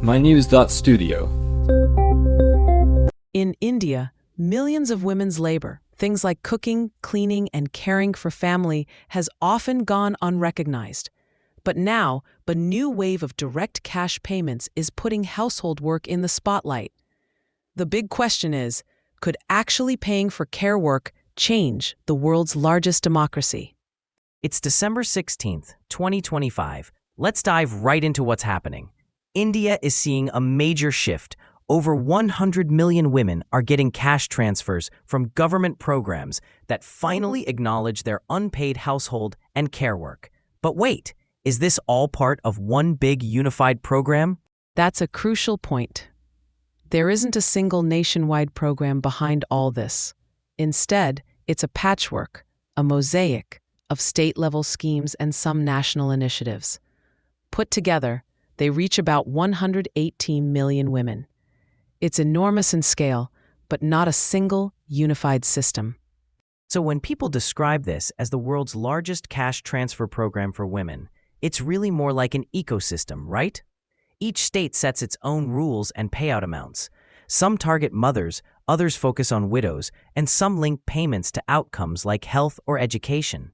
mynews.studio. In India, millions of women's labor, things like cooking, cleaning, and caring for family, has often gone unrecognized. But now, a new wave of direct cash payments is putting household work in the spotlight. The big question is, could actually paying for care work change the world's largest democracy? It's December 16th, 2025. Let's dive right into what's happening. India is seeing a major shift. Over 100 million women are getting cash transfers from government programs that finally acknowledge their unpaid household and care work. But wait, is this all part of one big unified program? That's a crucial point. There isn't a single nationwide program behind all this. Instead, it's a patchwork, a mosaic of state-level schemes and some national initiatives. Put together, they reach about 118 million women. It's enormous in scale, but not a single unified system. So when people describe this as the world's largest cash transfer program for women, it's really more like an ecosystem, right? Each state sets its own rules and payout amounts. Some target mothers, others focus on widows, and some link payments to outcomes like health or education.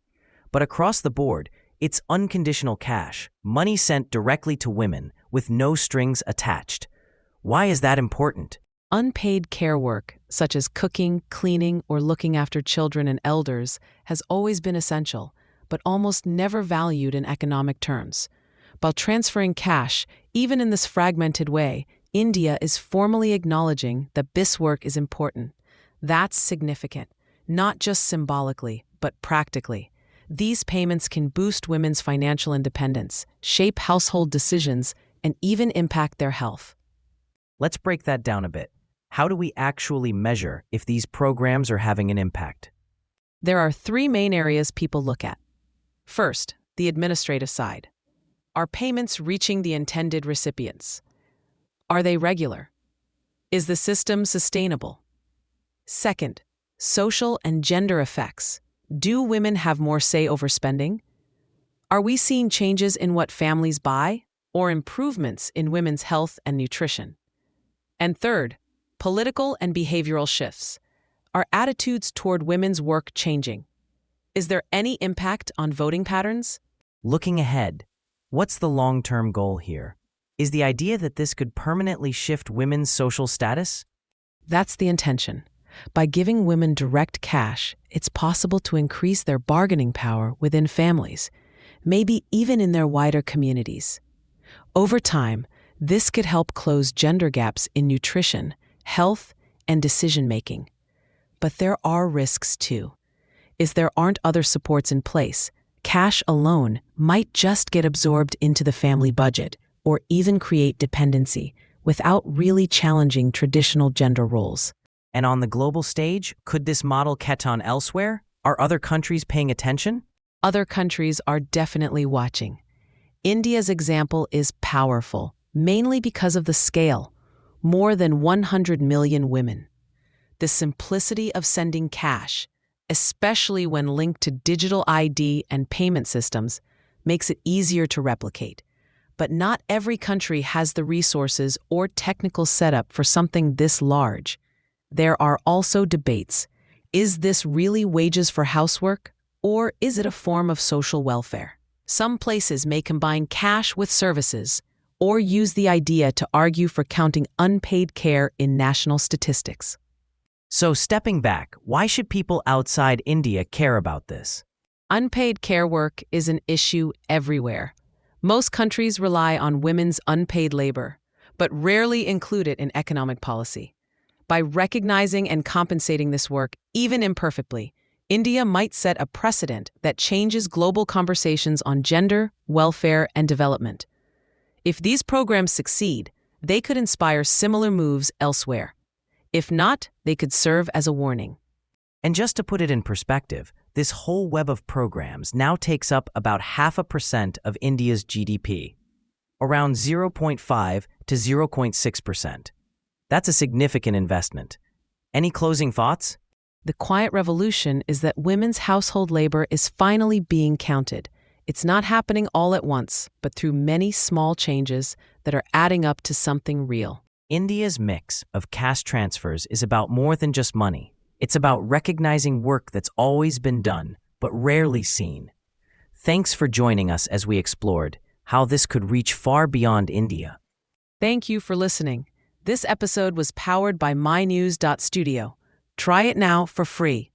But across the board, it's unconditional cash, money sent directly to women with no strings attached. Why is that important? Unpaid care work, such as cooking, cleaning, or looking after children and elders, has always been essential, but almost never valued in economic terms. While transferring cash, even in this fragmented way, India is formally acknowledging that this work is important. That's significant, not just symbolically, but practically. These payments can boost women's financial independence, shape household decisions, and even impact their health. Let's break that down a bit. How do we actually measure if these programs are having an impact? There are three main areas people look at. First, the administrative side. Are payments reaching the intended recipients? Are they regular? Is the system sustainable? Second, social and gender effects. Do women have more say over spending? Are we seeing changes in what families buy, or improvements in women's health and nutrition? And third, political and behavioral shifts. Are attitudes toward women's work changing? Is there any impact on voting patterns? Looking ahead, what's the long-term goal here? Is the idea that this could permanently shift women's social status? That's the intention. By giving women direct cash, it's possible to increase their bargaining power within families, maybe even in their wider communities. Over time, this could help close gender gaps in nutrition, health, and decision-making. But there are risks too. If there aren't other supports in place, cash alone might just get absorbed into the family budget or even create dependency without really challenging traditional gender roles. And on the global stage, could this model catch on elsewhere? Are other countries paying attention? Other countries are definitely watching. India's example is powerful, mainly because of the scale. More than 100 million women. The simplicity of sending cash, especially when linked to digital ID and payment systems, makes it easier to replicate. But not every country has the resources or technical setup for something this large. There are also debates. Is this really wages for housework, or is it a form of social welfare? Some places may combine cash with services, or use the idea to argue for counting unpaid care in national statistics. So stepping back, why should people outside India care about this? Unpaid care work is an issue everywhere. Most countries rely on women's unpaid labor, but rarely include it in economic policy. By recognizing and compensating this work, even imperfectly, India might set a precedent that changes global conversations on gender, welfare, and development. If these programs succeed, they could inspire similar moves elsewhere. If not, they could serve as a warning. And just to put it in perspective, this whole web of programs now takes up about 0.5% of India's GDP, around 0.5 to 0.6%. That's a significant investment. Any closing thoughts? The quiet revolution is that women's household labor is finally being counted. It's not happening all at once, but through many small changes that are adding up to something real. India's mix of caste transfers is about more than just money. It's about recognizing work that's always been done, but rarely seen. Thanks for joining us as we explored how this could reach far beyond India. Thank you for listening. This episode was powered by mynews.studio. Try it now for free.